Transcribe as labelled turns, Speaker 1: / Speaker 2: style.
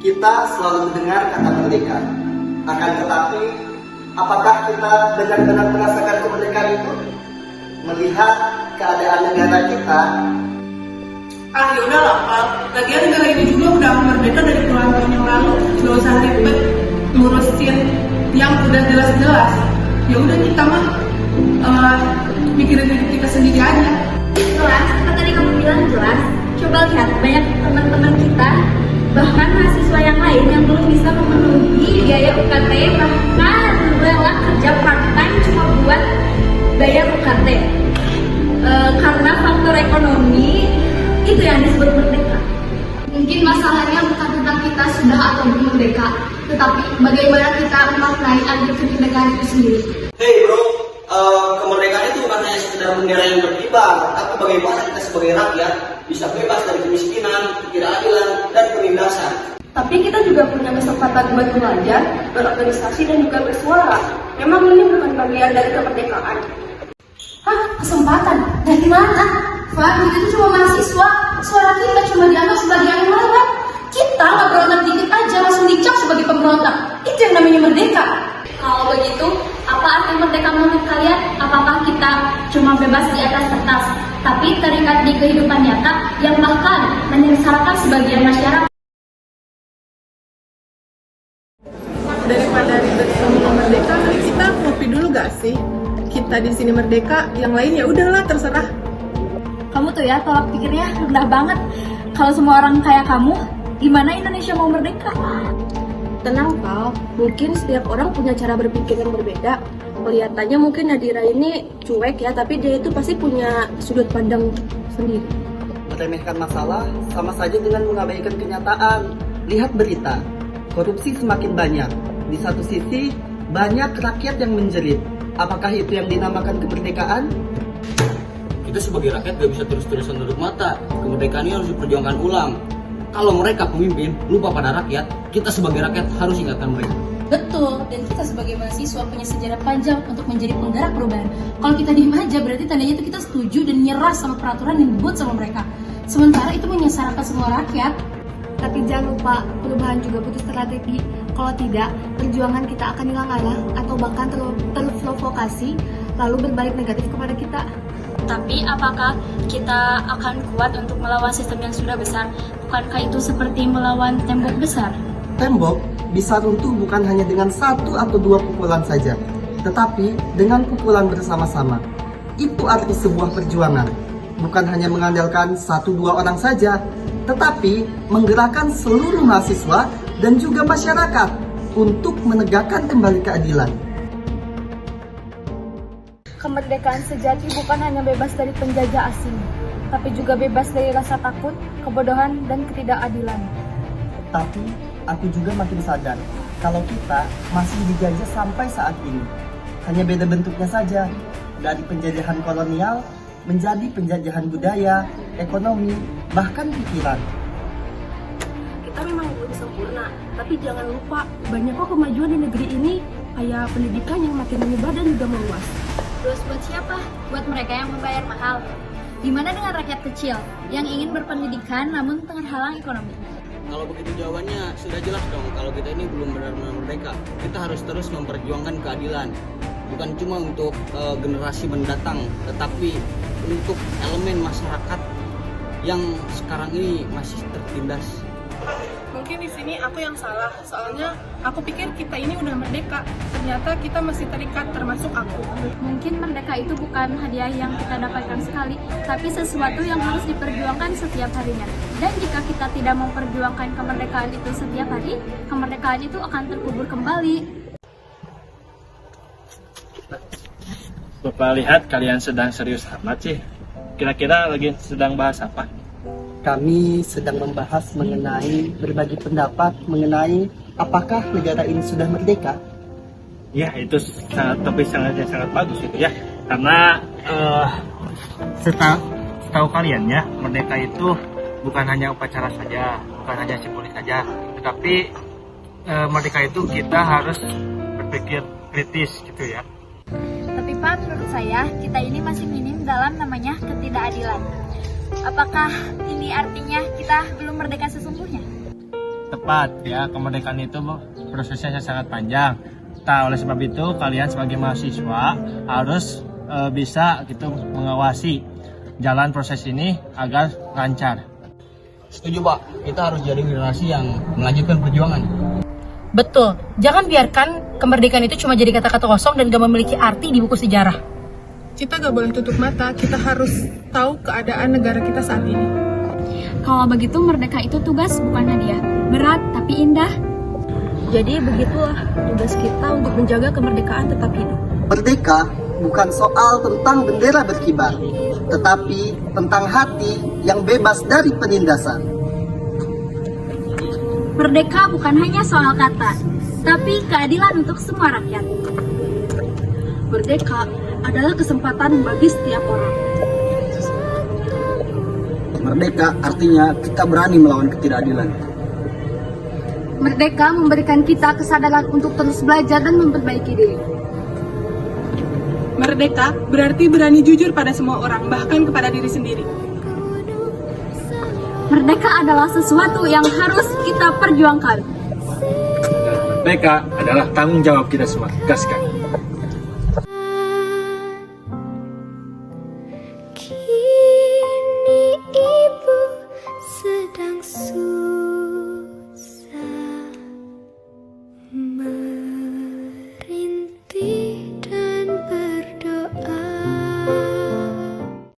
Speaker 1: Kita selalu mendengar kata merdeka. Akan tetapi, apakah kita benar-benar merasakan kemerdekaan itu? Melihat keadaan negara kita.
Speaker 2: Ya udahlah, Pak. Lagian negara ini juga udah merdeka dari puluhan tahun yang lalu. Gak usah ribet ngurusin yang udah jelas-jelas. Ya udah kita mah mikirin diri kita sendiri aja.
Speaker 3: Jelas, seperti tadi kamu bilang jelas. Coba lihat banyak teman-teman kita, bahkan mahasiswa yang lain yang belum bisa memenuhi biaya UKT, bahkan rela kerja part time cuma buat bayar UKT. Karena faktor ekonomi itu yang disebut merdeka.
Speaker 4: Mungkin masalahnya bukan tentang kita sudah atau belum merdeka, tetapi bagaimana kita memaknai arti kemerdekaan itu sendiri.
Speaker 1: Hey bro, kemerdekaan itu bukan hanya sekedar bendera yang berkibar, tapi bagaimana kita sebagai rakyat bisa bebas dari kemiskinan, ketidakadilan, dan penindasan.
Speaker 5: Tapi kita juga punya kesempatan buat belajar, berorganisasi, dan juga bersuara. Memang ini bukan bagian dari kemerdekaan.
Speaker 4: Hah? Kesempatan? Dari mana? Fah, kita itu cuma mahasiswa. Suara kita cuma dianggap sebagai yang lewat. Kita nggak berontak dikit aja langsung dicap sebagai pemberontak. Itu yang namanya merdeka.
Speaker 3: Kalau begitu, apa arti merdeka menurut kalian? Apakah kita cuma bebas di atas kertas, tapi terikat di kehidupan nyata yang bahkan menyengsarakan sebagian masyarakat?
Speaker 2: Daripada ribet sama merdeka, kita ngopi dulu gak sih? Kita di sini merdeka, yang lain ya udahlah terserah.
Speaker 3: Kamu tuh ya tolak pikirnya rendah banget. Kalau semua orang kayak kamu, gimana Indonesia mau merdeka?
Speaker 5: Tenang, Pal. Mungkin setiap orang punya cara berpikir yang berbeda. Kelihatannya mungkin Nadira ini cuek ya, tapi dia itu pasti punya sudut pandang sendiri.
Speaker 1: Meremehkan masalah sama saja dengan mengabaikan kenyataan. Lihat berita, korupsi semakin banyak. Di satu sisi, banyak rakyat yang menjerit. Apakah itu yang dinamakan kemerdekaan?
Speaker 6: Kita sebagai rakyat gak bisa terus-terusan tutup mata. Kemerdekaan ini harus diperjuangkan ulang. Kalau mereka pemimpin lupa pada rakyat, kita sebagai rakyat harus ingatkan mereka.
Speaker 4: Betul, dan kita sebagai mahasiswa punya sejarah panjang untuk menjadi penggerak perubahan. Kalau kita diem aja, berarti tandanya itu kita setuju dan nyerah sama peraturan yang dibuat sama mereka. Sementara itu menyengsarakan semua rakyat.
Speaker 5: Tapi jangan lupa, perubahan juga butuh strategi. Kalau tidak, perjuangan kita akan hilang arah atau bahkan terprovokasi, lalu berbalik negatif kepada kita.
Speaker 3: Tapi apakah kita akan kuat untuk melawan sistem yang sudah besar? Bukankah itu seperti melawan tembok besar?
Speaker 1: Tembok bisa runtuh bukan hanya dengan satu atau dua pukulan saja, tetapi dengan pukulan bersama-sama. Itu arti sebuah perjuangan. Bukan hanya mengandalkan satu dua orang saja, tetapi menggerakkan seluruh mahasiswa dan juga masyarakat untuk menegakkan kembali keadilan.
Speaker 5: Kemerdekaan sejati bukan hanya bebas dari penjajah asing, tapi juga bebas dari rasa takut, kebodohan, dan ketidakadilan.
Speaker 1: Tapi aku juga makin sadar kalau kita masih dijajah sampai saat ini. Hanya beda bentuknya saja, dari penjajahan kolonial menjadi penjajahan budaya, ekonomi, bahkan pikiran.
Speaker 5: Kita memang belum sempurna, tapi jangan lupa banyak kok kemajuan di negeri ini, kayak pendidikan yang makin menyebar dan juga meluas.
Speaker 3: Terus buat siapa? Buat mereka yang membayar mahal. Gimana dengan rakyat kecil yang ingin berpendidikan namun terhalang ekonomi?
Speaker 6: Kalau begitu jawabannya sudah jelas dong. Kalau kita ini belum benar-benar merdeka, kita harus terus memperjuangkan keadilan. Bukan cuma untuk generasi mendatang, tetapi untuk elemen masyarakat yang sekarang ini masih tertindas.
Speaker 2: Mungkin di sini aku yang salah, soalnya aku pikir kita ini udah merdeka. Ternyata kita masih terikat, termasuk aku.
Speaker 3: Mungkin merdeka itu bukan hadiah yang kita dapatkan sekali, tapi sesuatu yang harus diperjuangkan setiap harinya. Dan jika kita tidak memperjuangkan kemerdekaan itu setiap hari, kemerdekaan itu akan terkubur kembali.
Speaker 7: Bapak lihat kalian sedang serius amat sih. Kira-kira lagi sedang bahas apa?
Speaker 1: Kami sedang membahas mengenai berbagi pendapat mengenai apakah negara ini sudah merdeka.
Speaker 7: Ya, itu topik sangat bagus itu ya. Karena setahu kalian ya, merdeka itu bukan hanya upacara saja, bukan hanya simbolis saja, tetapi merdeka itu kita harus berpikir kritis gitu ya.
Speaker 3: Tapi Pak, menurut saya kita ini masih minim dalam namanya ketidakadilan. Apakah ini artinya kita belum merdeka sesungguhnya?
Speaker 7: tepat ya. Kemerdekaan itu prosesnya sangat panjang. Nah, oleh sebab itu kalian sebagai mahasiswa harus bisa gitu mengawasi jalan proses ini agar lancar.
Speaker 6: Setuju Pak, kita harus jadi generasi yang melanjutkan perjuangan.
Speaker 4: Betul, jangan biarkan kemerdekaan itu cuma jadi kata-kata kosong dan gak memiliki arti di buku sejarah.
Speaker 2: Kita gak boleh tutup mata, kita harus tahu keadaan negara kita saat ini.
Speaker 3: Kalau begitu merdeka itu tugas bukan hadiah. Berat tapi indah.
Speaker 5: Jadi begitulah tugas kita untuk menjaga kemerdekaan tetap hidup.
Speaker 1: Merdeka bukan soal tentang bendera berkibar, tetapi tentang hati yang bebas dari penindasan.
Speaker 3: Merdeka bukan hanya soal kata, tapi keadilan untuk semua rakyat.
Speaker 5: Merdeka adalah kesempatan bagi setiap orang.
Speaker 8: Merdeka artinya kita berani melawan ketidakadilan.
Speaker 3: Merdeka memberikan kita kesadaran untuk terus belajar dan memperbaiki diri.
Speaker 2: Merdeka berarti berani jujur pada semua orang, bahkan kepada diri sendiri.
Speaker 3: Merdeka adalah sesuatu yang harus kita perjuangkan.
Speaker 7: Merdeka adalah tanggung jawab kita semua. Gaskan.